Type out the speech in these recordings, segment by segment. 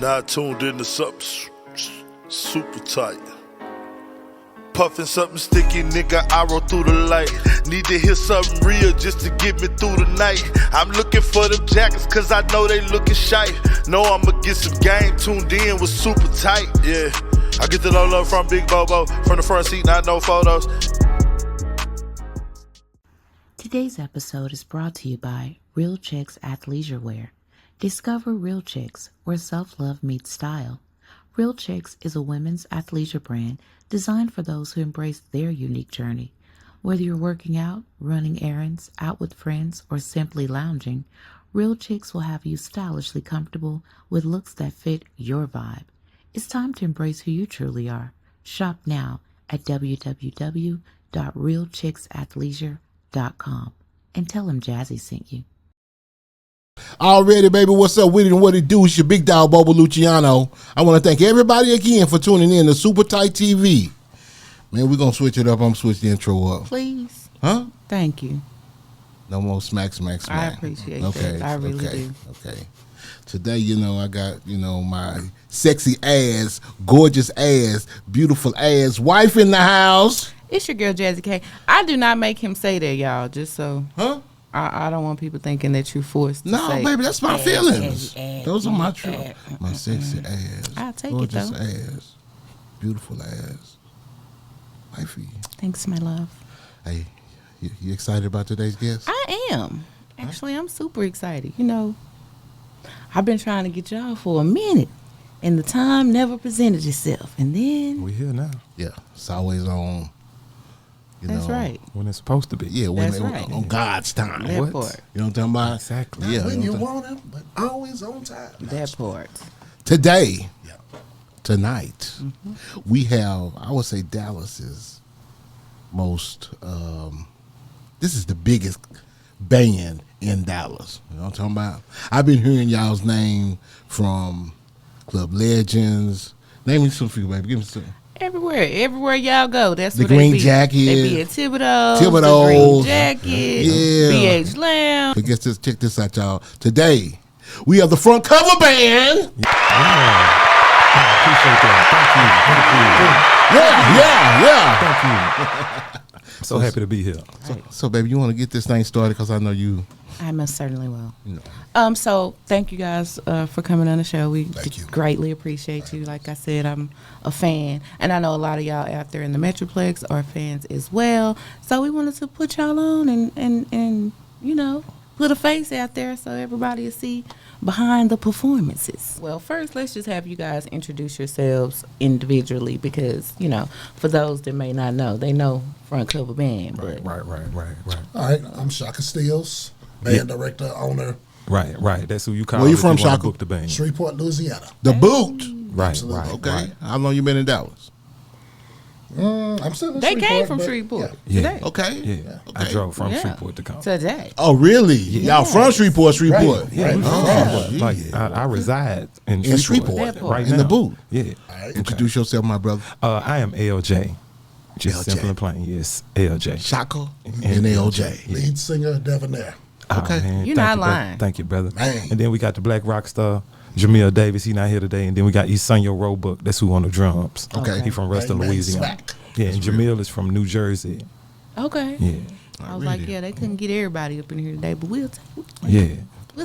Now tuned into something super tight. Puffin' something sticky, nigga, I roll through the light. Need to hear something real just to get me through the night. I'm looking for them jackets cause I know they looking shy. Know I'ma get some game, tuned in with super tight, yeah. I get the low love from Big Bobo, from the front seat, not no photos. Today's episode is brought to you by Real Chicks Athleisure Wear. Discover Real Chicks, where self-love meets style. Real Chicks is a women's athleisure brand designed for those who embrace their unique journey. Whether you're working out, running errands, out with friends, or simply lounging, Real Chicks will have you stylishly comfortable with looks that fit your vibe. It's time to embrace who you truly are. Shop now at www.realchicksathleisure.com and tell them Jazzy sent you. Already, baby, what's up with it and what it do? It's your big dog, Bobo Luciano. I want to thank everybody again for tuning in to Super Tight TV. Man, we're going to switch it up. I'm going to switch the intro up. Please. Huh? Thank you. No more smack. I appreciate that. I really do. Okay. Today, I got, my sexy ass, gorgeous ass, beautiful ass wife in the house. It's your girl, Jazzy K. I do not make him say that, y'all, just so. Huh? I don't want people thinking that you're forced to say. No, baby, that's my feelings. Those are my truth. My sexy ass. I'll take gorgeous it, though. Ass. Beautiful ass. Wifey. Thanks, my love. Hey, you excited about today's guest? I am. Actually, I'm super excited. I've been trying to get y'all for a minute, and the time never presented itself. And then we're here now. Yeah, it's always on. That's right. When it's supposed to be. Yeah, on God's time. That part. You know what I'm talking about? Exactly. Yeah, when you want him, but always on time. That part. Today, tonight, we have, I would say, Dallas's most, this is the biggest band in Dallas. You know what I'm talking about? I've been hearing y'all's name from Club Legends. Name me some for you, baby. Give me some. Everywhere y'all go, that's the where green they be. Jacket. They be at Thibodeau's, the Thibodeau's, Green Jacket, yeah. BH Lounge. But check this out, y'all. Today, we have the front cover band. Yeah. I appreciate that. Yeah. Thank you. I'm so happy to be here. So, baby, you want to get this thing started? Because I know you. I most certainly will. So thank you guys for coming on the show. We greatly appreciate you. Like I said, I'm a fan, and I know a lot of y'all out there in the Metroplex are fans as well. So we wanted to put y'all on and put a face out there so everybody will see behind the performances. Well, first, let's just have you guys introduce yourselves individually because, for those that may not know, they know front cover band. But. Right. All right, I'm Shaka Steels, band director, owner. Right. That's who you call. Where you from, Shaka? Book the band. Shreveport, Louisiana. The boot. Right. Okay. Right. How long you been in Dallas? I'm still in They Shreveport. came from Shreveport. Yeah. Today. Okay. Yeah. Okay. I drove from Shreveport to come. Today. Oh, really? Y'all from Shreveport? Right. Yeah. Right. Like I reside in Shreveport. right in now. the booth. Yeah. All right. Introduce yourself, my brother. I am LJai. Just LJai. simple and plain. Yes, LJai. Shaka and LJ. Lead singer, Debonair. Okay. Man, You're thank not you, lying. brother. Thank you, brother. Man. And then we got the black rock star, Jamil Davis. He not here today. And then we got Isanyo Roebuck. That's who on the drums. Okay. He from Ruston, Bang, bang, Louisiana. smack. Yeah, and Jamil is from New Jersey. Okay. Yeah. I was like, they couldn't get everybody up in here today, but we'll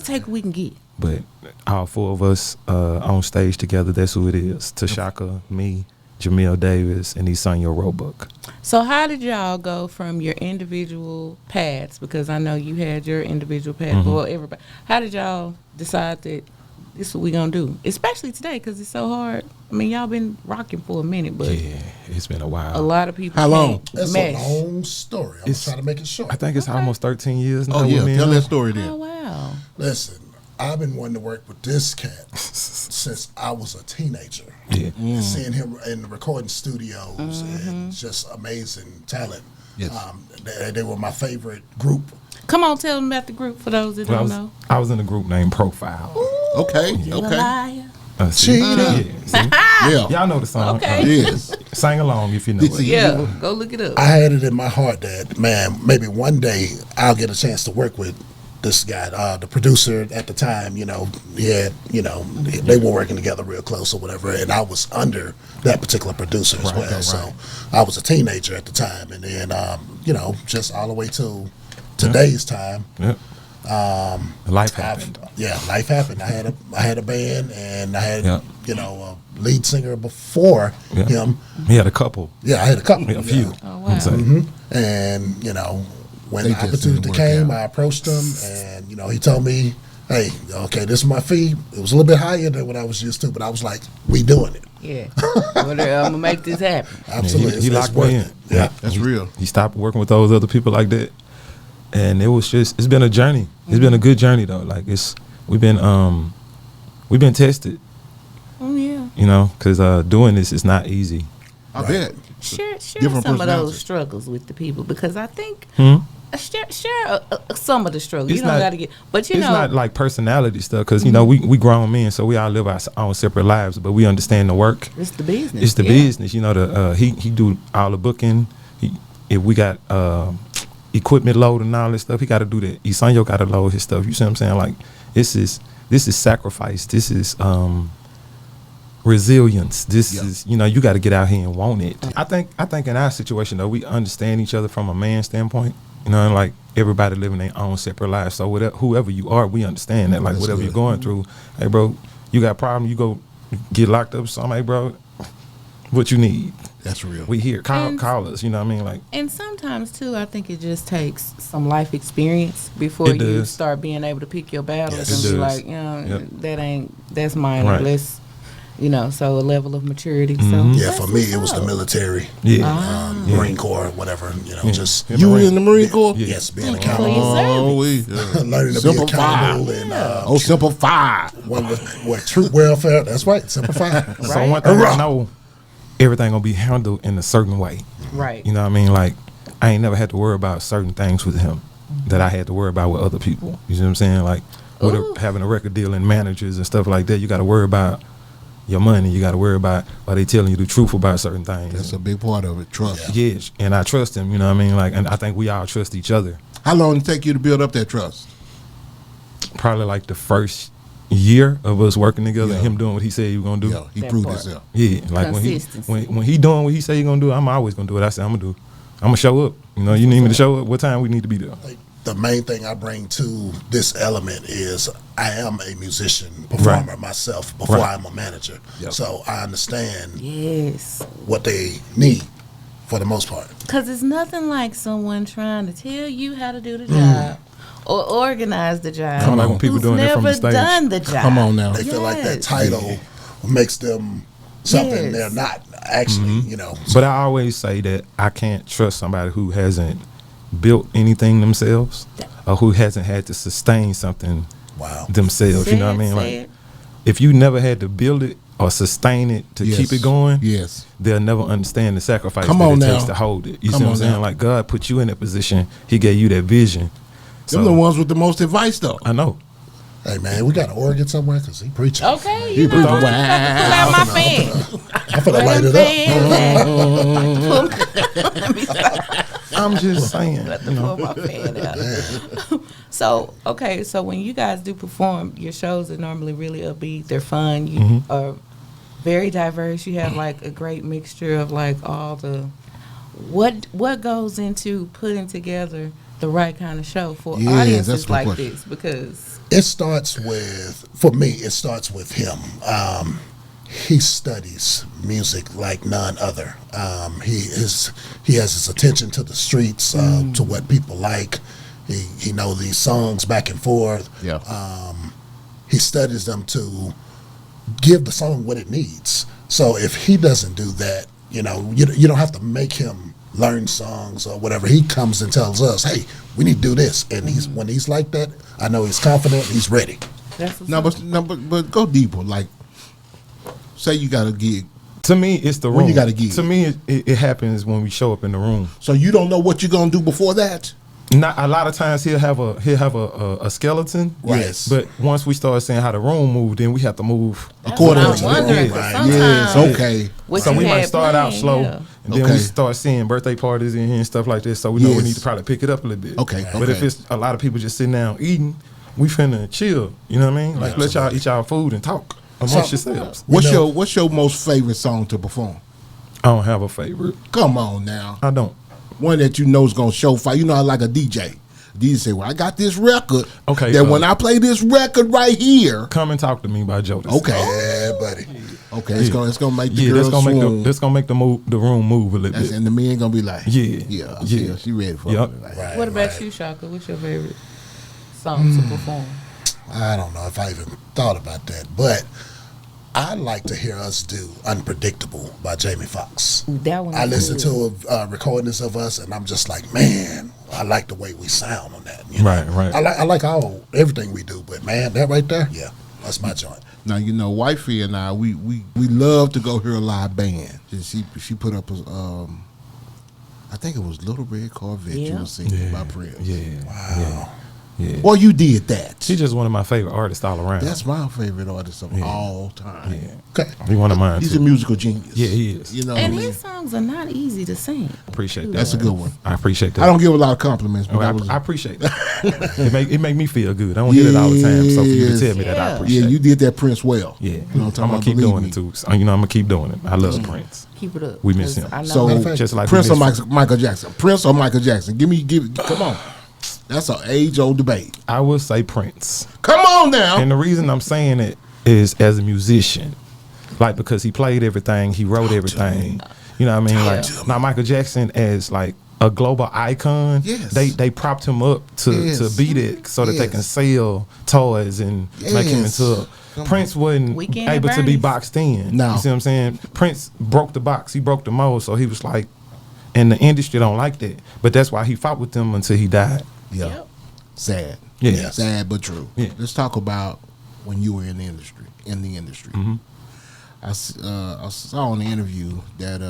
take what we can get. But all four of us on stage together, that's who it is. Tashakka, me, Jamil Davis, and Isanyo Roebuck. So how did y'all go from your individual paths? Because I know you had your individual path. Well, everybody. How did y'all decide that this is what we gonna do? Especially today, because it's so hard. I mean, y'all been rocking for a minute, but Yeah, it's been a while. a lot of people How long? can't That's mesh. a long story. I'm trying to make it short. I think it's almost 13 years now. Oh, yeah. with me Tell and that her. story then. Oh wow. Listen, I've been wanting to work with this cat since I was a teenager. Yeah. And seeing him in the recording studios and just amazing talent. Yes. They were my favorite group. Come on, tell them about the group for those that don't know. I was in a group named Profile. Okay. You a Okay. liar. See? Cheater. Yeah, see? Yeah. Y'all know the song. Okay. Yes. Sing along if you know it. Yeah, go look it up. I had it in my heart that, man, maybe one day I'll get a chance to work with this guy, the producer at the time, you know, he had, you know, they were working together real close or whatever, and I was under that particular producer as well. So I was a teenager at the time, and then, you know, just all the way to today's time. Yep. Life happened. Life happened. I had a band, and I had you know, a lead singer before him. He had a couple. Yeah, I had a couple. A few. Oh, wow. And you know, when They the just opportunity didn't work came, out. I approached him, and you know, he told me, "Hey, okay, this is my fee. It was a little bit higher than what I was used to, but I was like, we doing it. Yeah. I'm gonna make this happen. Absolutely, He it's locked worth me in. it. Yeah, That's real. He stopped working with those other people like that, and it was just, it's been a journey. It's been a good journey though. Like we've been tested. Oh yeah. You know, because doing this is not easy. I bet. Share Different some of those personalities. struggles with the people, because I think share some of the struggles. It's You don't not- got to get, but you It's know, not like personality stuff, because you know we grown men, so we all live our own separate lives, but we understand the work. it's the business. It's the yeah. business. You know, he do all the booking. If we got equipment load and all this stuff, he got to do that. Isanyo got to load his stuff. You see what I'm saying? Like this is sacrifice. This is resilience. This is, you know, you got to get out here and want it. I think in our situation though, we understand each other from a man standpoint. You know, and like everybody living their own separate lives. So whoever you are, we understand that. Like That's whatever good. you're going through, hey bro, you got a problem, you go get locked up or something, hey bro, what you need? That's real. We here. Call And- us. You know what I mean? Like And sometimes too, I think it just takes some life experience before It you does. start being able to pick your battles Yes. It and be does. like, you know, Yep. that's mine. Right. Let's, you know, so a level of maturity. Mhm. So Yeah, that's for me, what's it was the up. military, yeah. Marine Corps, whatever. You know, Yeah. just Yeah. You were in the Marine Corps? Yeah. yes, being Please, accountable, Oh, we learning to be Simple accountable, Five. and Simple Five. what troop welfare. That's right, simplify. So one thing I know, everything gonna be handled in a certain way. Right. You know what I mean? Like I ain't never had to worry about certain things with him that I had to worry about with other people. You see what I'm saying? Like with Ooh. having a record deal and managers and stuff like that, you got to worry about your money. You got to worry about are they telling you the truth about certain things. That's a big part of it. Trust. Yes, and I trust him. You know what I mean? Like, and I think we all trust each other. How long did it take you to build up that trust? Probably like the first year of us working together, Yeah. him doing what he said he was gonna do. Yeah, he That proved part. himself. Yeah, like Consistency. when he doing what he say he gonna do, I'm always gonna do what I say I'm gonna do. I'm gonna show up. You know, you need me to show up. What time we need to be there? Like, the main thing I bring to this element is I am a musician, performer Right. myself before Right. I'm a manager. Yep. So I understand Yes. what they need for the most part. Because it's nothing like someone trying to tell you how to do the job or organize the job. Come on. Like when people who's doing it from the never stage. done the job. Come on now. They feel like that Yes. title makes them something Yes. they're not actually, you know. But I always say that I can't trust somebody who hasn't built anything themselves or who hasn't had to sustain something Wow. themselves. You know what I mean? Say Like it. if you never had to build it or sustain it to Yes. keep it going, Yes. they'll never understand the sacrifice Come that on it takes now. to hold it. You Come see what I'm on saying? now. Like God put you in that position. He gave you that vision. Them the ones with the most advice, though. I know. Hey man, we got an organ somewhere because he preaching. Okay, He you know preaching. what? Pull out my fan. I'm finna light it up. I'm just saying. Let them pull my fan out. So when you guys do perform, your shows are normally really upbeat. They're fun. You are very diverse. You have like a great mixture of like all the what goes into putting together the right kind of show for Yeah, audiences that's my like question. this, because It starts with, for me, it starts with him. He studies music like none other. He has his attention to the streets, to what people like. He knows these songs back and forth. Yeah. He studies them to give the song what it needs. So if he doesn't do that, you know, you don't have to make him learn songs or whatever. He comes and tells us, "Hey, we need to do this." And when he's like that, I know he's confident. He's ready. that's what's No, up. but go deeper. Like, say you got a gig, To me, it's the room. When you got a gig. To me, it happens when we show up in the room. so you don't know what you're gonna do before that. Not a lot of times he'll have a skeleton. Yes. But once we start seeing how the room moved, then we have to move That's what according I'm to the wondering, room. 'cause Right. sometimes Yes, okay. what So you we might had start out planned, slow, yeah. And then we start seeing birthday parties in here and stuff like this. So we know we need to probably pick it up a little bit. Okay. But if it's a lot of people just sitting down eating, we finna chill. You know what I mean? Like let y'all eat y'all food and talk amongst yourselves. What's your most favorite song to perform? I don't have a favorite. Come on now. I don't. One that you know is gonna show fire. You know, I like a DJ. DJ say, "Well, I got this record. Okay. That when I play this record right here, Come and Talk to Me by Jodeci. okay, Yeah, buddy. okay, it's gonna make the girls swoon. That's gonna make the room move a little bit. And the men gonna be like, Yeah. she ready for Yep. it. Like, Right, What about right. you, Shaka? What's your favorite song to perform? I don't know if I even thought about that, but I like to hear us do "Unpredictable" by Jamie Foxx. That one. I listen to recordings of us, and I'm just like, man, I like the way we sound on that. You know? Right. I like everything we do, but man, that right there, yeah, that's my joint. now you know, wifey and I, we love to go hear a live band. She put up a I think it was Little Red Corvette. You was singing by Prince. Yeah. Yeah. Well, you did that. She's just one of my favorite artists all around. That's my favorite artist of all time. Yeah. Okay. He one of mine He's too. a musical genius. Yeah, he is. You know, And what I mean? his songs are not easy to sing. Appreciate that. That's a good one. I appreciate that. I don't give a lot of compliments, but Oh, that was I appreciate that. it make me feel good. I don't hear it all the time. So for you to Yes. tell me that, I Yeah. appreciate yeah, it. you did that Prince well. Yeah. You know what I'm I'm talking gonna about? keep Believe doing me. it too. So, I'm gonna keep doing it. I love Prince. Keep it up. We miss 'cause him. I know So Matter of Just like Prince we or miss Michael Jackson? Prince or Michael Jackson? Come on. That's an age-old debate. I would say Prince. Come on now. And the reason I'm saying it is as a musician, like because he played everything, he wrote everything. You know what I mean? Like now Michael Jackson as like a global icon. Yes. They propped him up to be that so that they can sell toys and make him Yes. into. Prince wasn't Weekend at able to be Bernie's. boxed in. No. You see what I'm saying? Prince broke the box. He broke the mold. So he was like, and the industry don't like that. But that's why he fought with them until he died. Yeah. Yep. Sad. Yeah. Sad but true. Yeah. Let's talk about when you were in the industry. Mm-hmm. I saw in the interview that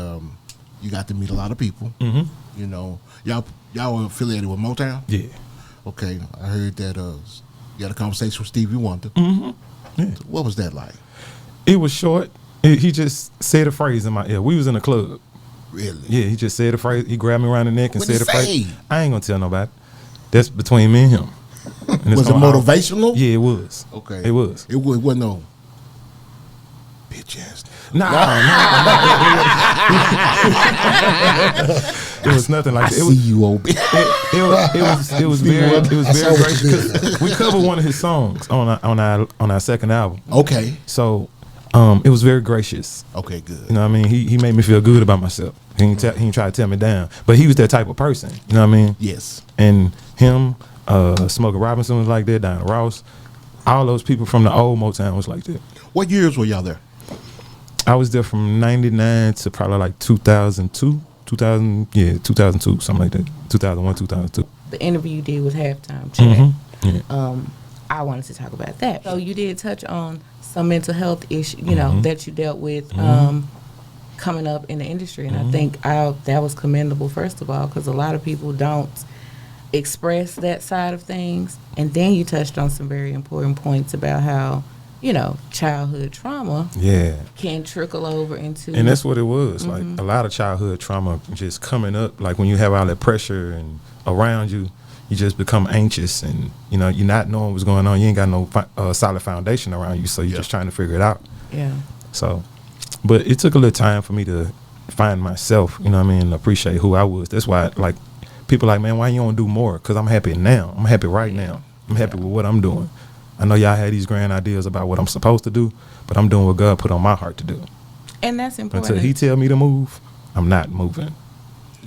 you got to meet a lot of people. Mm-hmm. You know, y'all were affiliated with Motown. Yeah. Okay, I heard that you had a conversation with Stevie Wonder. Mm-hmm. Yeah. What was that like? It was short. He just said a phrase in my ear. We was in a club. Really? Yeah, he just said a phrase. He grabbed me around the neck and What'd said he a phrase. say? I ain't gonna tell nobody. That's between me and him. And it's Was it gonna- motivational? Yeah, it was. Okay. It was. It wasn't no bitch ass. Nah, it was nothing like I that. see you, old bitch. It was very I saw what great you did. because we covered one of his songs on our second album. Okay. So it was very gracious. Okay, good. You know what I mean? He made me feel good about myself. He ain't try to tear me down. But he was that type of person. You know what I mean? Yes. And him, Smokey Robinson was like that, Diana Ross. All those people from the old Motown was like that. What years were y'all there? I was there from 99 to probably like 2002. 2002, something like that. 2001, 2002. The interview you did with Halftime Chat. Mm-hmm. Yeah. I wanted to talk about that. So you did touch on some mental health issue, you know, that you dealt with coming up in the industry, and I think that was commendable, first of all, because a lot of people don't express that side of things. And then you touched on some very important points about how, you know, childhood trauma Yeah. can trickle over into. And that's what it was. Like a lot of childhood trauma just coming up. Like when you have all that pressure and around you, you just become anxious and, you know, you're not knowing what's going on. You ain't got no solid foundation around you. So you're just trying to figure it out. Yeah. So, but it took a little time for me to find myself, you know what I mean, and appreciate who I was. That's why, like, people like, man, why you don't do more? Because I'm happy now. I'm happy right now. I'm happy with what I'm doing. I know y'all had these grand ideas about what I'm supposed to do, but I'm doing what God put on my heart to do. And that's important. Until he tell me to move, I'm not moving.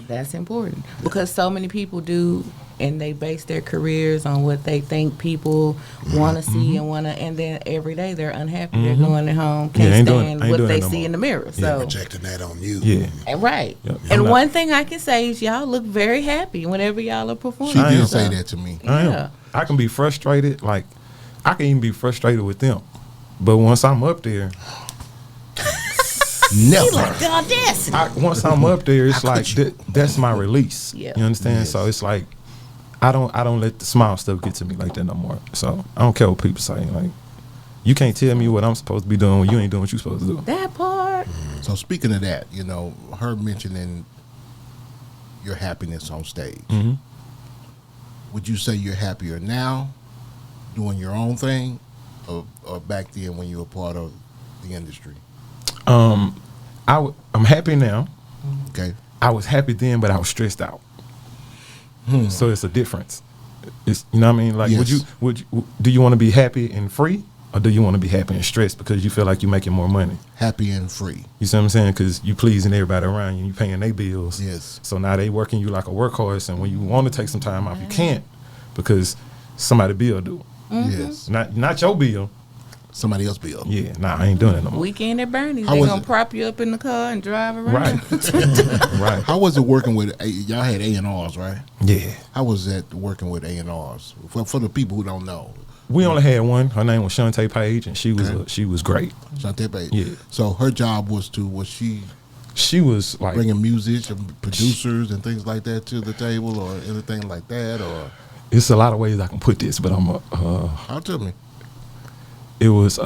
That's important because so many people do, and they base their careers on what they think people want to see and then every day they're unhappy. They're going at home, can't ain't doing- stand ain't what doing they that no see more. in the mirror. So, Projecting that on you. Yeah. right. Yep. I'm And not- one thing I can say is y'all look very happy whenever y'all are performing. She I did am. say that to me. I am. Yeah. I can be frustrated. Like, I can even be frustrated with them. But once I'm up there, Never. The audacity. once I'm up there, it's like that's my release. Yeah. You understand? So it's like I don't let the small stuff get to me like that no more. So I don't care what people say. Like, you can't tell me what I'm supposed to be doing when you ain't doing what you're supposed to do. That part. So speaking of that, her mentioning your happiness on stage. Mm-hmm. Would you say you're happier now doing your own thing or back then when you were part of the industry? I'm happy now. Okay. I was happy then, but I was stressed out. So it's a difference. It's, you know what I mean? Like, Yes. do you want to be happy and free, or do you want to be happy and stressed because you feel like you're making more money? Happy and free. You see what I'm saying? Because you pleasing everybody around you, you paying their bills. Yes. So now they working you like a workhorse, and when you want to take some time off, you can't because somebody bill do. Yes. Not your bill. Somebody else bill. Yeah, I ain't doing it no more. Weekend at Bernie's, How they was gonna it? prop you up in the car and drive around. Right. Right. How was it working with y'all had A&Rs, right? Yeah. How was that working with A&Rs? For the people who don't know. We only had one. Her name was Shantae Page, and she was Okay. she was great. Shantae Page. Yeah. So her job was she She was like bringing music and producers and things like that to the table or anything like that? Or it's a lot of ways I can put this, but how tell me? it was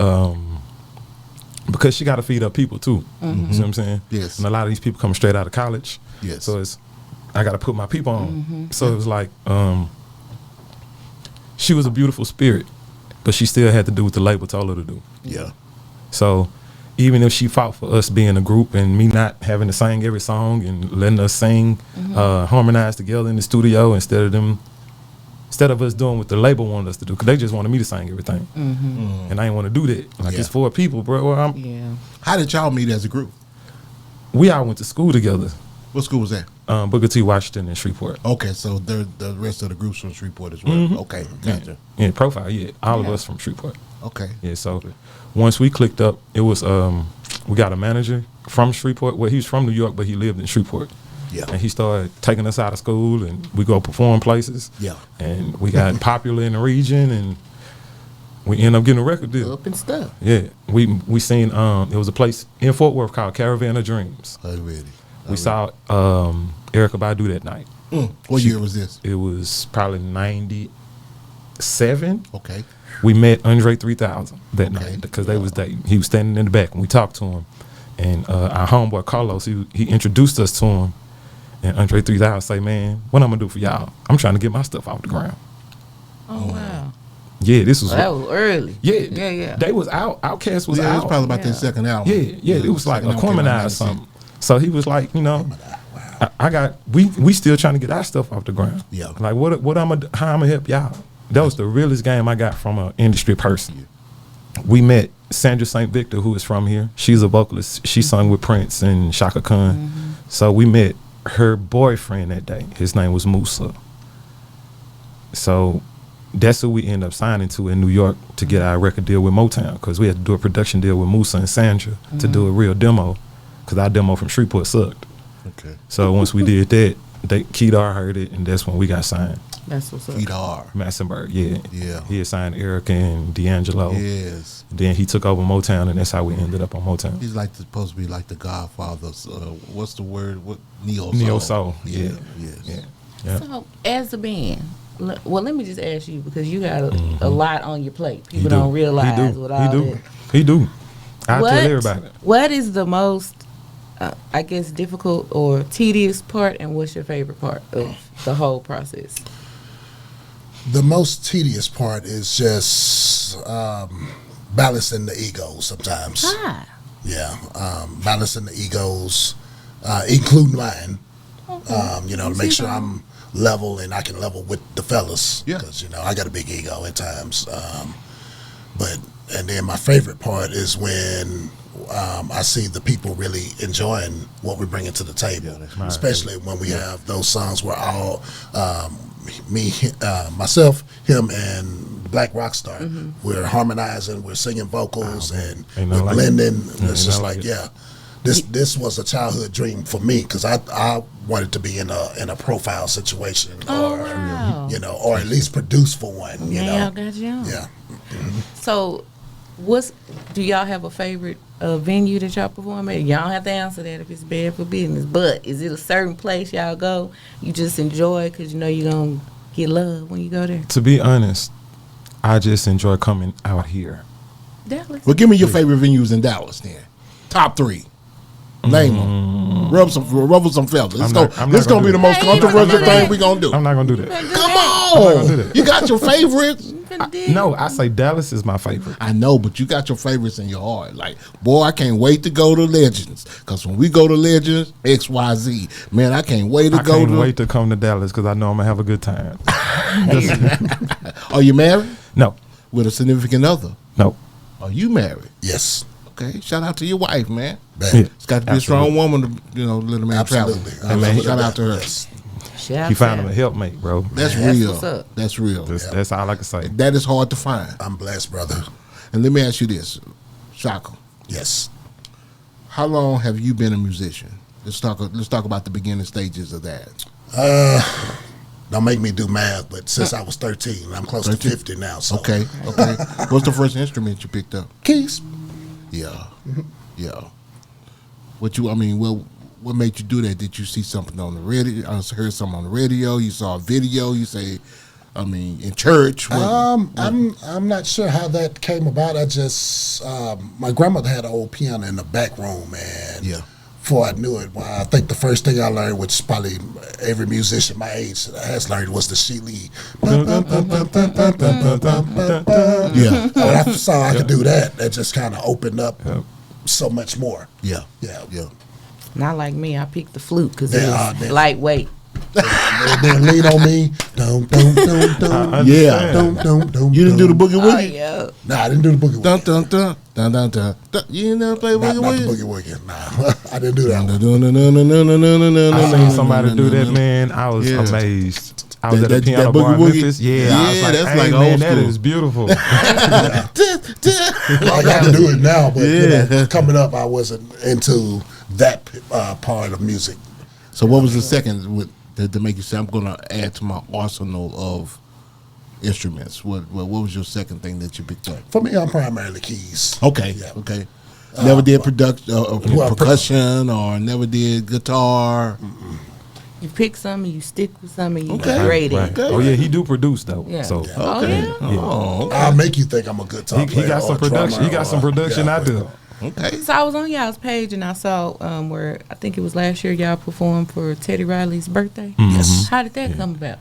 because she got to feed up people too. You see what I'm saying? Yes. And a lot of these people come straight out of college. Yes. So I got to put my people on. So it was like she was a beautiful spirit, but she still had to do what the label told her to do. Yeah. So even if she fought for us being a group and me not having to sing every song and letting us sing, harmonize together in the studio instead of us doing what the label wanted us to do, because they just wanted me to sing everything. And I didn't want to do that. Like, Yeah. it's for people, bro. Well, Yeah. How did y'all meet as a group? we all went to school together, What school was that? Booker T. Washington and Shreveport. Okay, so the rest of the groups from Shreveport as well. Okay, gotcha. Yeah, Profile, yeah. All of us from Shreveport. Okay. Yeah, so once we clicked up, it was, we got a manager from Shreveport. Well, he was from New York, but he lived in Shreveport. Yeah. And he started taking us out of school, and we go perform places. Yeah. And we got popular in the region, and we ended up getting a record deal. Up and stuff. Yeah, we seen it was a place in Fort Worth called Caravan of Dreams. Already. We saw Erykah Badu that night. What year was this? It was probably 97. Okay. We met Andre 3000 that Okay. night because they was dating. He was standing in the back, and we talked to him. And our homeboy Carlos, he introduced us to him. And Andre 3000 say, "Man, what I'm gonna do for y'all? I'm trying to get my stuff off the ground." Oh wow. Yeah, this was That was early. yeah, Yeah. They was out. Outkast was Yeah, it out. was probably about Yeah. their second album. Yeah, it was like second a album came out in Aquemini or something. So he was like, I got we still trying to get our stuff off the ground. Yeah. Like how I'm gonna help y'all. That was the realest game I got from an industry person. We met Sandra St. Victor, who is from here. She's a vocalist. She sung with Prince and Shaka Khan. So we met her boyfriend that day. His name was Musa. So that's who we ended up signing to in New York to get our record deal with Motown, because we had to do a production deal with Musa and Sandra to do a real demo, because our demo from Shreveport sucked. Okay. So once we did that, Kedar heard it, and that's when we got signed. That's what's up. Kedar. Massenburg, yeah. Yeah. He had signed Erykah and D'Angelo. Yes. Then he took over Motown, and that's how we ended up on Motown. He's like supposed to be like the Godfather. What's the word? What neo soul? Neo soul, yeah. Yes. Yeah. Yeah. So, as a band, well, let me just ask you, because you got a lot on your plate. People He do. don't realize He do. what all He do. that. He do. I tell everybody. What is the most, I guess, difficult or tedious part, and what's your favorite part of the whole process? The most tedious part is just balancing the egos sometimes. Yeah, balancing the egos, including mine. To make sure I'm level and I can level with the fellas. Yeah. Because, I got a big ego at times. And then my favorite part is when I see the people really enjoying what we're bringing to the table, especially when we have those songs where all myself, him, and Black Rockstar, we're harmonizing, we're singing vocals, and Ain't we're nothing like blending. it. And it's Ain't just nothing like, like this was a childhood dream for me, because I wanted to be in a Profile situation, Oh, or wow. or at least produce for one. Yeah, I got you on. Yeah. So, do y'all have a favorite venue that y'all perform at? Y'all don't have to answer that if it's bad for business. But is it a certain place y'all go, you just enjoy because you're going to get love when you go there? To be honest, I just enjoy coming out here. Dallas. Well, give me your favorite venues in Dallas then. Top 3. Name them. Ruffle some feathers. This not gonna be the most controversial thing we gonna do. I'm not gonna do that. Come on. You got your favorites. No, I say Dallas is my favorite. I know, but you got your favorites in your heart. Like, boy, I can't wait to go to Legends. Because when we go to Legends, XYZ, man, I can't wait to go to. I can't wait to come to Dallas because I know I'm going to have a good time. Are you married? No. With a significant other? No. Are you married? Yes. Okay, shout out to your wife, man. Yeah. It's got to be a strong woman to, let a man travel. Absolutely. Man, shout out to her. Yes. He found him a helpmate, bro. That's real. That's real. That's all I can say. That is hard to find. I'm blessed, brother. And let me ask you this, Tashakka. Yes. How long have you been a musician? Let's talk about the beginning stages of that. Don't make me do math, but since I was 13, I'm close to 50 now. So. Okay. What's the first instrument you picked up? Keys. Yeah. Yeah. What made you do that? Did you see something on the radio? I heard something on the radio. You saw a video. You say, in church. I'm not sure how that came about. I just my grandmother had an old piano in the back room, and before I knew it, I think the first thing I learned, which probably every musician my age has learned, was the she lead. Yeah. When I saw I could do that, that just kind of opened up so much more. Yeah. Not like me. I picked the flute because it was lightweight. Then lean on me. Dum, dum, dum, dum. Yeah. Dum, dum, dum, You didn't do the boogie Oh, woogie? yeah. Nah, I didn't do the boogie Dun, woogie. dun, dun, dun, dun, dun, dun. You didn't play boogie Not the woogie? boogie woogie. Nah, I didn't do that one. I seen somebody do that, man. I was amazed. I was at a piano bar in Memphis. Yeah, I was like, that's hey, like man, old that school. is beautiful. I got to do it now, but coming up, I wasn't into that part of music. So what was the second to make you say, I'm going to add to my arsenal of instruments? What was your second thing that you picked up? For me, I'm primarily keys. Okay. Yeah. Okay. Never did percussion or never did guitar. You pick some and you stick with some and you Okay. grade it. Right. Oh yeah, he do produce though. Yeah. So Oh, yeah? Oh, okay. I'll make you think I'm a guitar he player. got or some a drummer production. He got some or- production. yeah, I do. Okay. So I was on y'all's page and I saw where I think it was last year y'all performed for Teddy Riley's birthday. Yes. How did that come about?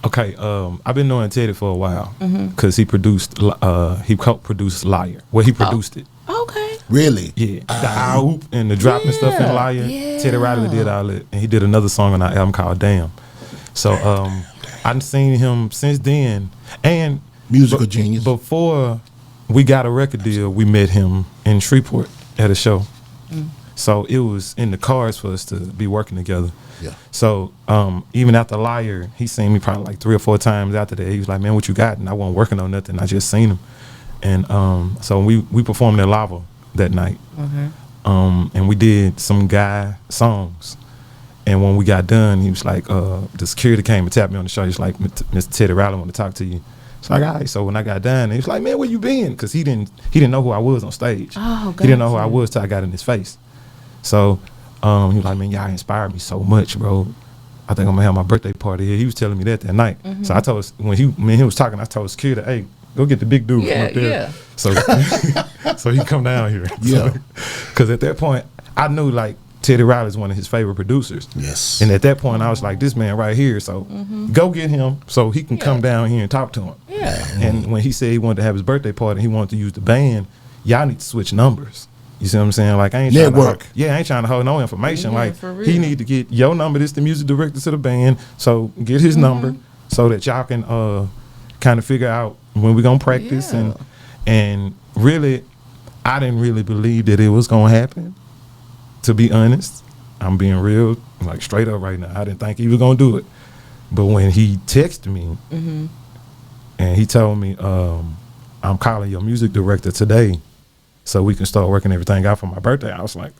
Okay, I've been knowing Teddy for a while because he co-produced Liar. Well, he produced it. Okay. Really? Yeah, the oop and the dropping stuff in Liar. yeah. Teddy Riley did all it, and he did another song on our album called Damn. So I've seen him since then, and Musical genius. Before we got a record deal, we met him in Shreveport at a show. So it was in the cards for us to be working together. Yeah. So even after Liar, he seen me probably like 3 or 4 times after that. He was like, "Man, what you got?" And I wasn't working on nothing. I just seen him. And so we performed at Lava that night. And we did some guy songs. And when we got done, he was like, the security came and tapped me on the shoulder. He's like, "Mr. Teddy Riley want to talk to you." So all right. So when I got done, he was like, "Man, where you been?" Because he didn't know who I was on stage. Oh, He didn't know who I gotcha. was till I got in his face. So he was like, "Man, y'all inspired me so much, bro. I think I'm gonna have my birthday party here." He was telling me that night. So I told when he was talking, I told security, "Hey, go get the big dude from up there." Yeah. So so he come down here. Yeah. Because at that point, I knew like Teddy Riley's one of his favorite producers. Yes. And at that point, I was like, this man right here. So go get him so he can come down here and talk to him. Yeah. And when he said he wanted to have his birthday party, he wanted to use the band, y'all need to switch numbers. You see what I'm saying? Like I ain't Network. I ain't trying to hold no information. Yeah, like for real. he need to get your number. This the music director to the band. So get his number so that y'all can kind of figure out when we're gonna practice. Yeah. And really, I didn't really believe that it was gonna happen. To be honest, I'm being real, like straight up right now. I didn't think he was gonna do it. But when he texted me and he told me, "I'm calling your music director today, so we can start working everything out for my birthday," I was like,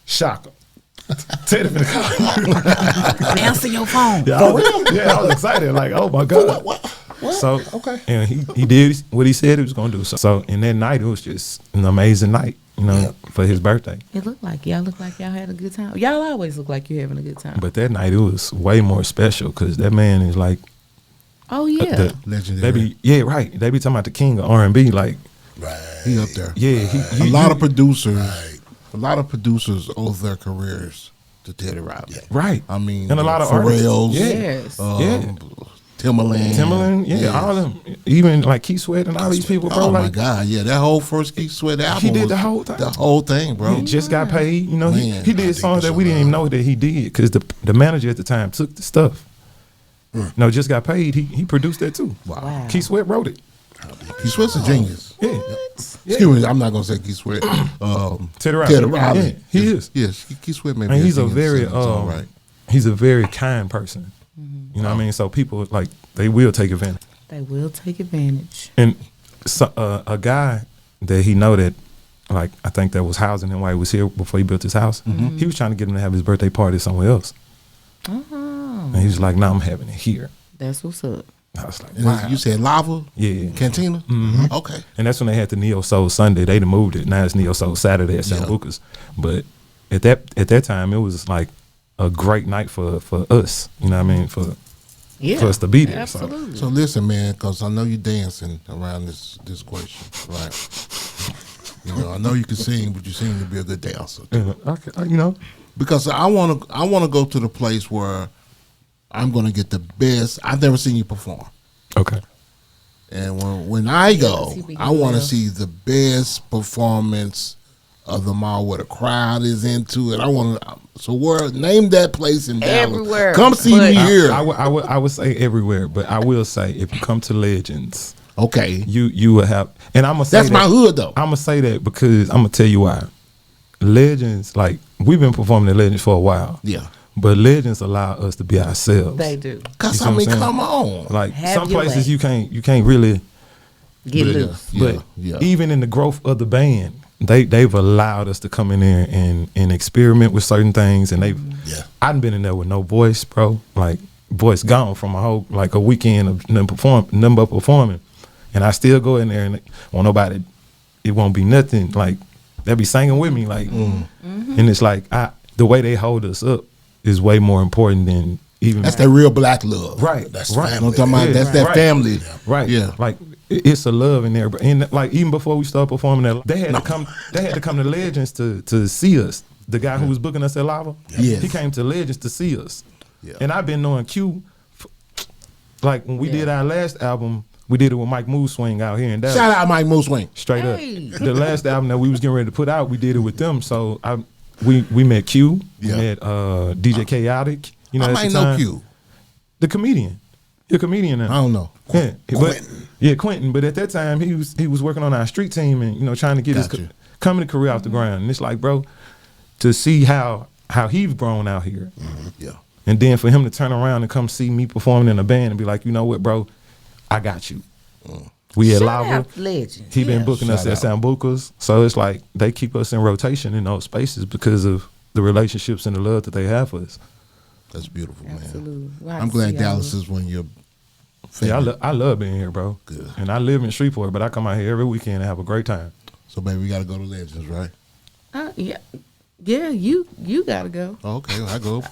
"Shocker." Teddy finna call. Answer your phone. Yeah, I was excited. Like, oh my God. What? So Okay. and he did what he said he was gonna do. So and that night it was just an amazing night, for his birthday. It looked like y'all had a good time. Y'all always look like you're having a good time. But that night it was way more special because that man is like Oh yeah. Legendary. Right. They be talking about the king of R&B, like Right. He up there. he A lot of producers A lot of producers owe their careers to Teddy Riley. Right. I mean, and a lot of Pharrell's, artists. Timberland. Yeah, all of them. Even like Keith Sweat and all these people, bro. Oh like, my God, yeah, that whole first Keith Sweat album. He did was the whole thing. The whole thing, bro. He just got paid. You know, Man, he did songs that we didn't even know that he did because the manager at the time took the stuff. No, just got paid. He produced that too. Wow. Keith Sweat wrote it. Keith Sweat's a genius. Yeah. Excuse me, I'm not gonna say Keith Sweat. Teddy Riley. Teddy Riley. Yeah, he is. Yes, Keith Sweat may be. And he's a genius very in his own right. he's a very kind person. You know what I mean? So people like they will take advantage. They will take advantage. And so, a guy that he know that, like, I think that was housing him while he was here before he built his house. He was trying to get him to have his birthday party somewhere else. And he was like, "No, I'm having it here." That's what's up. I was like, And "Wow." you said Lava? Yeah. Cantina? Okay. And that's when they had the Neo Soul Sunday. They done moved it. Now it's Neo Soul Saturday at Sambucas. But at that time, it was like a great night for us. You know what I mean? For us to be there. Absolutely. So listen, man, because I know you dancing around this question, right? You know, I know you can sing, but you seem to be a good dancer. So, you know, Because I want to go to the place where I'm going to get the best. I've never seen you perform. okay. And when I go, see what you I want to will. see the best performance of them all, where the crowd is into it. I want to. So where? Name that place in Dallas. Everywhere, Come see but- me here. I would say everywhere, but I will say if you come to Legends, Okay, you will have, and I'm gonna say that's my hood though. I'm gonna say that because I'm gonna tell you why. Legends, like we've been performing at Legends for a while. Yeah, But Legends allow us to be ourselves. They do. cause You see I what I'm mean, saying? come on. Like Have some your places way. you can't really. Get Yeah. loose. But yeah. even in the growth of the band, they've allowed us to come in there and experiment with certain things. And Yeah. I've been in there with no voice, bro. Like voice gone from a weekend of nothing but performing, and I still go in there and want nobody. It won't be nothing like they be singing with me, like, and it's like the way they hold us up is way more important than even That's that real black love. right. That's right. family. I'm talking about Yeah, that's that right. family. Right. Yeah. Like it's a love in there. And like even before we started performing that, they had to come to Legends to see us. The guy who was booking us at Lava, Yes. he came to Legends to see us. Yeah. And I've been knowing Q. Like when we did our last album, we did it with Mike Moose Swing out here in Dallas. Shout out Mike Moose Swing. Straight Hey. up. The last album that we was getting ready to put out, we did it with them. So we met Q, we Yeah. met DJ Chaotic. You know, I at might the know time. Q. The comedian. You're a comedian now. I don't know. Yeah, Quentin. Quentin. But at that time, he was working on our street team and trying to get his Gotcha. comedy career off the ground. And it's like, bro, to see how he's grown out here, Yeah. and then for him to turn around and come see me performing in a band and be like, you know what, bro, I got you. We at Shout Lava. out Legends. He been booking us at Shout Sambucas, so it's like they keep us in rotation in those spaces because of the relationships and the love that they have for us. That's beautiful, man. Absolutely. We'll have I'm to glad see y'all. Dallas is one of your Yeah, favorite. I love being here, bro. Good. And I live in Shreveport, but I come out here every weekend and have a great time. So, baby, we got to go to Legends, right? Yeah, you gotta go. Oh, okay, I go.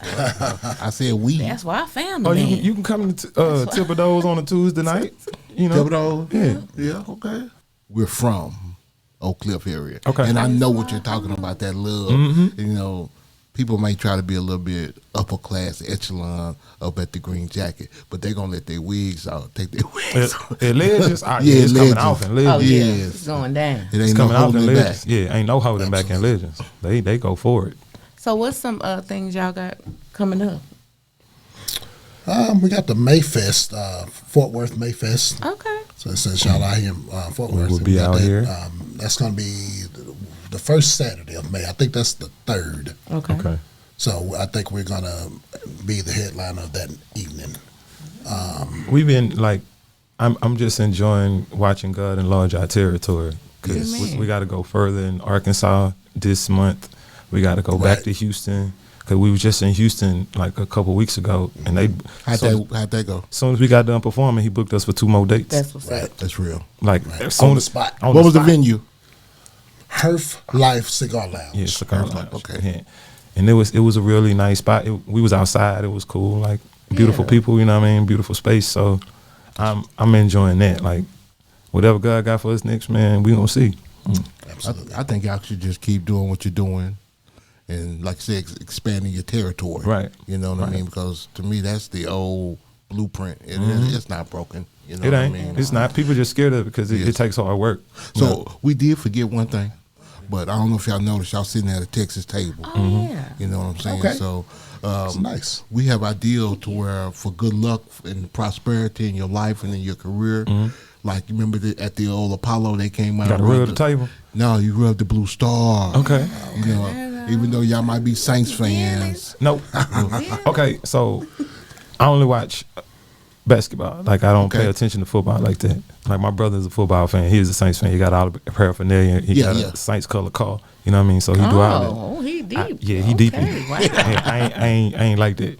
I said we. That's why I found Oh, the man. you can come to Thibodeau's on a Tuesday night. You know, Thibodeau? Yeah. Yeah, okay. We're from Oak Cliff area. Okay. And I know what you're talking about, that love. Mm-hmm. You know, people may try to be a little bit upper class echelon up at the Green Jacket, but they're going to let their wigs out, take their wigs off. At Legends, Yeah, it's coming Legends. off in Oh Legends. yeah, Yes. it's going down. It It's ain't no coming off in holding it back. Legends. Yeah, ain't no holding back in Legends. They go for it. So what's some things y'all got coming up? We got the Mayfest, Fort Worth Mayfest. Okay. So since y'all out here in Fort Worth, will be got out that, here. That's going to be the first Saturday of May. I think that's the 3rd. Okay. So I think we're going to be the headliner of that evening. We've been like, I'm just enjoying watching God enlarge our territory because Amen. we got to go further in Arkansas this month. We got to go back Right. to Houston because we was just in Houston like a couple weeks ago, and they How'd that go? as soon as we got done performing, he booked us for 2 more dates. That's what's up. Right. That's real. like Right. as soon On the as- spot. on What was the spot. venue? Herf Life Cigar Lounge. Yeah, Cigar Lounge. Okay. Yeah. And it was a really nice spot. We was outside. It was cool. Like beautiful people. You know what I mean? Beautiful space. So I'm enjoying that. Like whatever God got for us next, man, we gonna see. Absolutely. I think y'all should just keep doing what you're doing, and like I said, expanding your territory. Right. You know what I mean? Because to me, that's the old blueprint. It's not broken. You know It what I ain't. mean? It's not. People just scared of it because it takes hard work. So we did forget one thing, but I don't know if y'all noticed. Y'all sitting at a Texas table. Oh, yeah. You know what I'm saying? Okay. So It's nice. we have our deal to where for good luck and prosperity in your life and in your career. Like, you remember at the old Apollo, they came out. Got to and rub rubbed the table. No, you rubbed the blue star. Okay. You know, even though y'all might be Saints fans. Nope. Okay, so I only watch basketball. Like, I don't pay attention to football like that. Like, my brother's a football fan. He's a Saints fan. He got all the paraphernalia. He got a Saints color car. You know what I mean? So he do all that. Oh, he deep. He deep. Okay, wow. I ain't like that.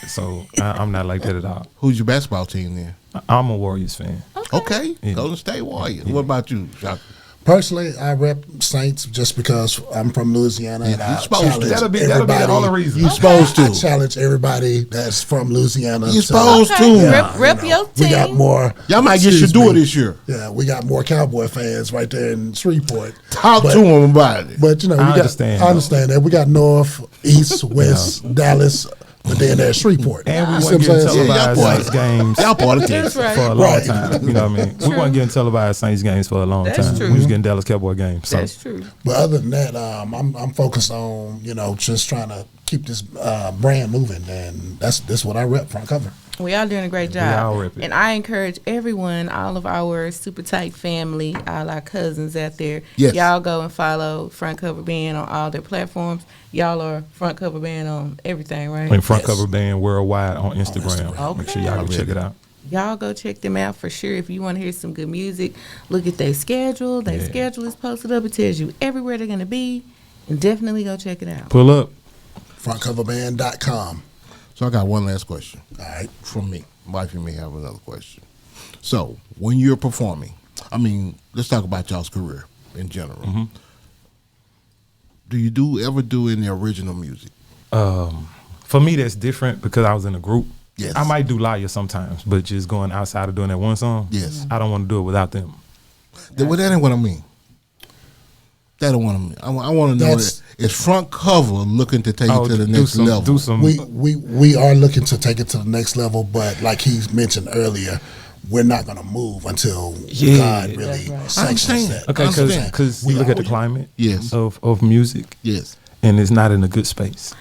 So I'm not like that at all. Who's your basketball team then? I'm a Warriors fan. Okay. Yeah. Golden State Warriors. What about you, Shaka? Personally, I rep Saints just because I'm from Louisiana, and I supposed to. challenge That'll be the everybody. only reason. You supposed I to. challenge everybody that's from Louisiana. You to- supposed to. Okay. Rep your We got team. more. Y'all might get excuse your do it me. this year. Yeah, we got more Cowboy fans right there in Shreveport. Talk But- to them about it. But you know, I understand, I understand that we got North, East, West, Dallas, but then there's Shreveport. And we You see weren't what I'm getting saying? televised y'all Saints games Y'all part of That's Texas. right. for a long Right. time. You know what I mean? We weren't getting televised Saints games for a long That's time. true. We was getting Dallas Cowboy games. So That's true. But other than that, I'm focused on just trying to keep this brand moving, and that's what I rep front cover. We all doing a great all job. rep it. And I encourage everyone, all of our super tight family, all our cousins out there, Yes. y'all go and follow Front Cover Band on all their platforms. Y'all are Front Cover Band on everything, right? and front Yes. cover band worldwide on Instagram. Instagram. Make sure y'all go check it out. Y'all go check them out for sure. If you want to hear some good music, look at their schedule. Their Yeah. schedule is posted up. It tells you everywhere they're going to be. And definitely go check it out. Pull up. Frontcoverband.com. So I got one last question. All right. From me. Wifey may have another question. So when you're performing, let's talk about y'all's career in general. Do you ever do any original music? For me, that's different because I was in a group. Yes. I might do Liar sometimes, but just going outside of doing that one song, Yes. I don't want to do it without them. Well, that ain't what I mean. That ain't what I mean. I want to know That's- that is front cover looking to take it to the do next some, level. Do some. We are looking to take it to the next level, but like he mentioned earlier, we're not going to move until Yeah. God really That's right. sanctions understand. that. Okay, I understand. because We you look at the are- climate Yes. of music, Yes. and it's not in a good space.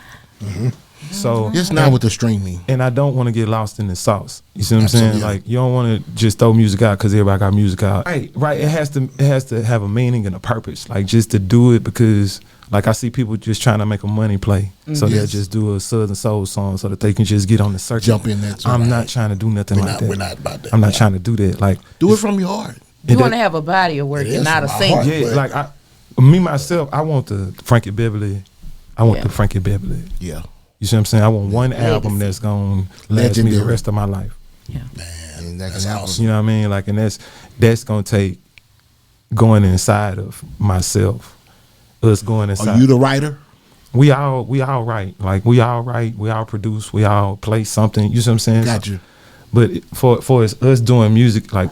So It's not with the streaming. and I don't want to get lost in the sauce. You see what I'm saying? Absolutely. Like you don't want to just throw music out because everybody got music out. Right. It has to have a meaning and a purpose. Like just to do it because like I see people just trying to make a money play, so they'll Yes. just do a Southern soul song so that they can just get on the circuit. Jump in that I'm circuit. not trying to do nothing We're like not, that. we're not about that. I'm not trying to do that. Like Do it from your heart. You it- want to have a body of work It is and not a from my single. heart. yeah, but- like myself, I want the Frankie Beverly. I want Yeah. the Frankie Beverly. Yeah. You see what I'm saying? I want one album that's gonna last me the Legendary. rest of my life. And that That's can happen. awesome. You know what I mean? Like, and that's gonna take going inside of myself. Us going inside. Are you the writer? we all write. Like we all write. We all produce. We all play something. You see what I'm saying? Got you. But for us doing music, like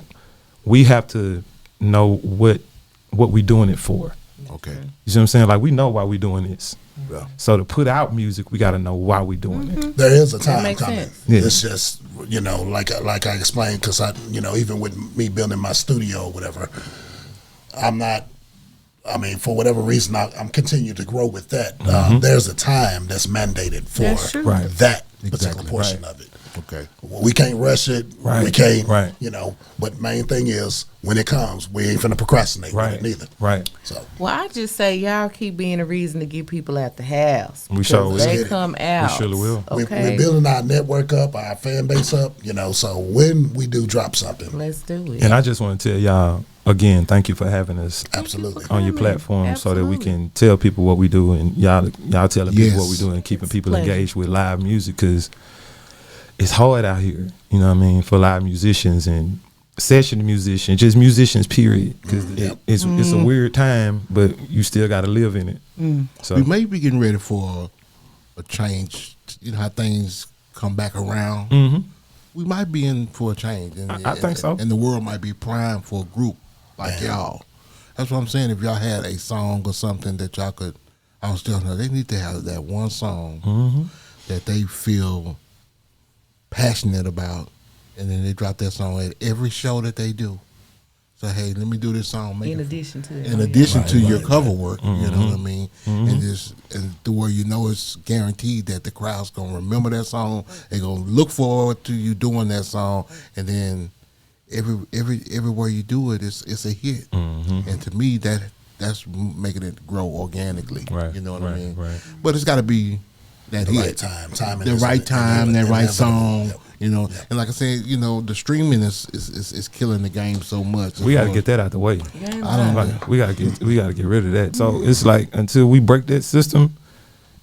we have to know what we doing it for. Okay. You see what I'm saying? Like we know why we doing this. Yeah. So to put out music, we got to know why we doing it. There is a time makes coming. sense. Yeah. It's just like I explained, because even with me building my studio or whatever, I'm not. I mean, for whatever reason, I'm continuing to grow with that. There's a time that's mandated for That's true. Right. that particular Exactly. portion of it. Okay. We can't rush it. Right. We can't. Right. But main thing is when it comes, we ain't finna procrastinate with it Right. neither. Right. So Well, I just say y'all keep being a reason to get people at the house. We sure because will. They Get it. come out. surely will. Okay. we're building our network up, our fan base up. So when we do drop something, Let's do it. And I just want to tell y'all again, thank you for having us absolutely. on your Coming. platform so that we Absolutely. can tell people what we do and y'all telling people what we Yes. do and keeping people pleasure. engaged with live music because it's hard out here. You know what I mean? For live musicians and session musicians, just musicians, period. Because it's a weird time, but you still got to live in it. So We may be getting ready for a change. You know how things come back around. Mhm. We might be in for a change. And, I think so. And the world might be primed for a group like y'all. That's what I'm saying. If y'all had a song or something that y'all could, I was telling her, they need to have that one song that they feel passionate about, and then they drop that song at every show that they do. So hey, let me do this song. In addition to your cover work, you know what I mean, and to where you know it's guaranteed that the crowd's gonna remember that song. They're gonna look forward to you doing that song, and then everywhere you do it, it's a hit. And to me, that's making it grow organically. Right. You know what I mean? Right. But it's got to be that The hit, right time, the right time, that right song. Yep. You know, and like I said, you know, the streaming is killing the game so much. We got to get that out the way. I don't know. We got to get rid of that. So it's like until we break that system,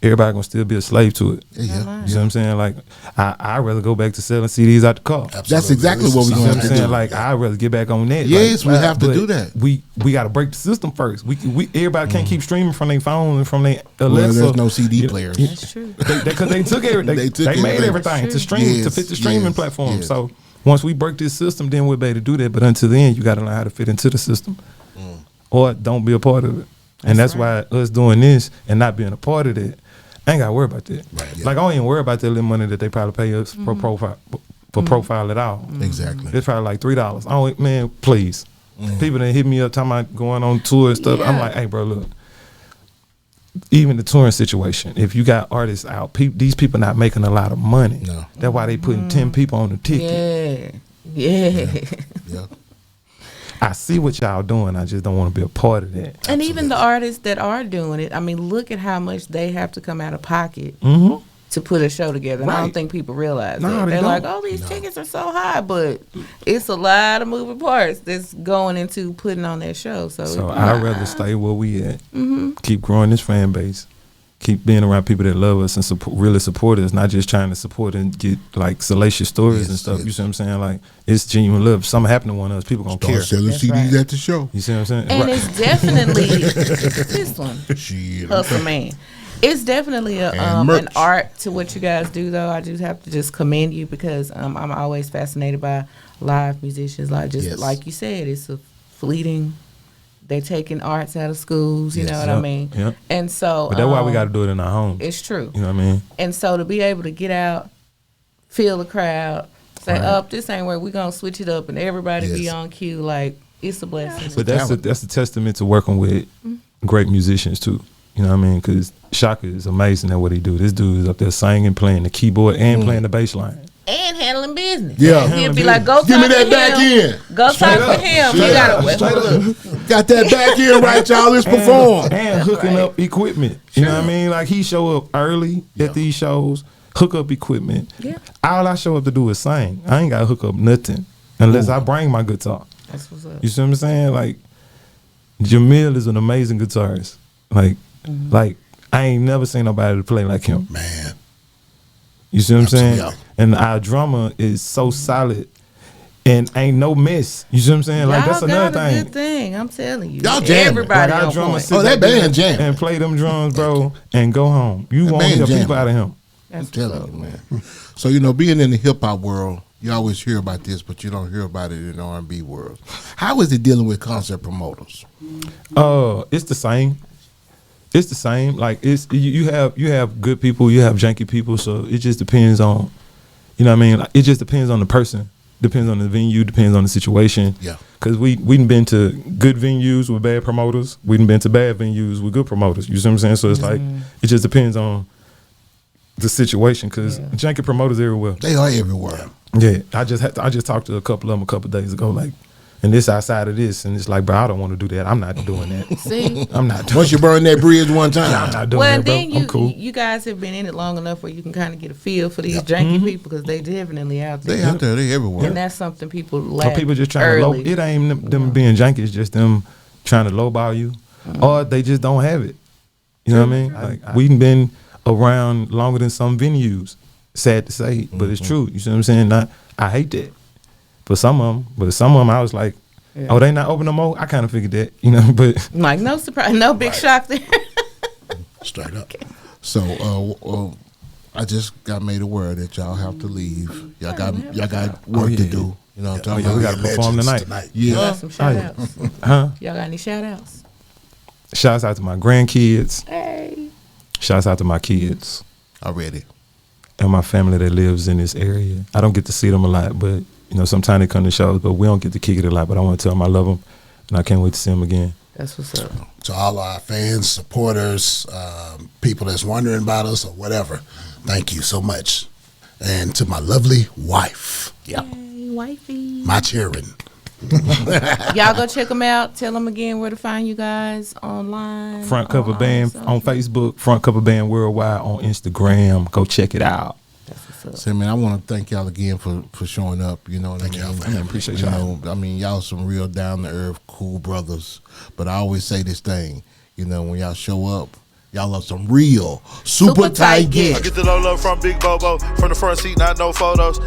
everybody gonna still be a slave to it. Yeah. You know what I'm saying? Like I'd rather go back to selling CDs out the car. Absolutely. That's exactly what we're You know going what to I'm saying? do. Like I'd rather get back on that. Yes, like, we have to but do that. We got to break the system first. We everybody can't keep streaming from their phone and from their Well, Alexa. there's no CD players. That's true. Because they took everything. They made everything to stream to fit the streaming platform. Yes. So once we break this system, then we're able to do that. But until then, you got to learn how to fit into the system, or don't be a part of it. And that's why us doing this and not being a part of it, I ain't got to worry about that. Right, yeah. Like I don't even worry about that little money that they probably pay us for profile at all. Exactly. It's probably like $3. I don't, man, please. People that hit me up talking about going on tour and stuff. I'm like, hey, bro, look. Even the touring situation, if you got artists out, these people not making a lot of money. No. That's why they putting 10 people on the ticket. Yeah. I see what y'all doing. I just don't want to be a part of that. And even the artists that are doing it, I mean, look at how much they have to come out of pocket to put a show together. And I don't Right. think people realize No, that. they They're don't. like, oh, these tickets are so high, but it's a lot of moving parts that's going into putting on that show. So I'd rather stay where we at. Keep growing this fan base. Keep being around people that love us and really support us, not just trying to support and get like salacious stories and stuff. You see what I'm saying? Like it's genuine love. If something happened to one of us, people gonna care. Start selling That's CDs right. at the show. You see what I'm saying? And Right. it's definitely this one, Shit. Hustle Man. It's definitely And an merch. art to what you guys do, though. I just have to just commend you because I'm always fascinated by live musicians. Like Yes. like you said, it's a fleeting. They're taking arts out of schools. You Yes. know what I Yep. mean? Yep. And so, But that's why we got to do it in our homes. It's true. You know what I mean? And so to be able to get out, feel the crowd, say, Right. "Up, this ain't where we're gonna switch it up," and everybody be Yes. on cue. Like it's a blessing. But that's a testament to working with great musicians too. You know what I mean? Because Shaka is amazing at what he do. This dude is up there singing, playing the keyboard, and playing the bass line. And handling business. Yeah. He'll be like, "Go Give me talk that to back him. end. Go talk to him. You gotta wait. Got that back end right, y'all. Let's perform. And hooking up equipment. You know what I mean? Like he show up early at these shows, hook up equipment. Yeah. All I show up to do is sing. I ain't got to hook up nothing unless I bring my guitar. That's what's up. You see what I'm saying? Like Jamil is an amazing guitarist. Like I ain't never seen nobody to play like him. Man. You see what I'm saying? Absolutely. And our drummer is so solid and ain't no miss. You see what I'm saying? Like that's Y'all another got a thing. good thing. I'm telling you. Y'all jamming. Everybody Like our on drummer point. sit Oh, that back there band jamming. and play them drums, bro, and go home. You That won't band hear jamming. people out of him. I'm telling you, man. So being in the hip hop world, you always hear about this, but you don't hear about it in the R&B world. How is it dealing with concert promoters? It's the same. It's the same. Like you have good people, you have janky people. So it just depends on, you know what I mean. Like, it just depends on the person. Depends on the venue. Depends on the situation. Yeah. Cause we done been to good venues with bad promoters. We done been to bad venues with good promoters. You see what I'm saying? So it's like it just depends on the situation. Cause janky promoters everywhere. They are everywhere. Yeah. I just talked to a couple of them a couple days ago. Like, and this outside of this, and it's like, bro, I don't want to do that. I'm not doing that. See? I'm not doing Once you burn that bridge one time, I'm not doing Well, that, bro. then I'm cool. you guys have been in it long enough where you can kind of get a feel for these janky people because they definitely out there. they out there, they everywhere. And that's something people So lack people just trying early. to it ain't them being janky, it's just them trying to lowball you. Or they just don't have it. You know what I mean? Like we've been around longer than some venues. Sad to say, but it's true. You see what I'm saying? I hate that. But some of them I was like, oh, they not open no more? I kind of figured that, you know, but Like, no surprise, no big shock there. Straight up. So I just got made aware that y'all have to leave. Y'all got work to do. You know what I'm Oh, talking yeah, we about? got to perform Legends tonight. Yeah. Got some shout yeah. outs. Huh? Y'all got any shout outs? Shouts out to my grandkids. Hey. Shouts out to my kids Already. and my family that lives in this area. I don't get to see them a lot, but you know, sometimes they come to shows, but we don't get to kick it a lot. But I want to tell them I love them, and I can't wait to see them again. That's what's up. To all our fans, supporters, people that's wondering about us or whatever, thank you so much. And to my lovely wife, Hey, wifey. my children. Y'all go check them out. Tell them again where to find you guys online. Front Cover on Band all on socials. Facebook, Front Cover Band Worldwide on Instagram. Go check it out. That's what's up. So, man, I want to thank y'all again for showing up. You know what I mean? y'all for having me. Appreciate You y'all. know, I mean, y'all some real down to earth, cool brothers. But I always say this thing, you know, when y'all show up, y'all are some real super Super tight tight guests. I guests. get the low love from Big Bobo. From the front seat, not no photos.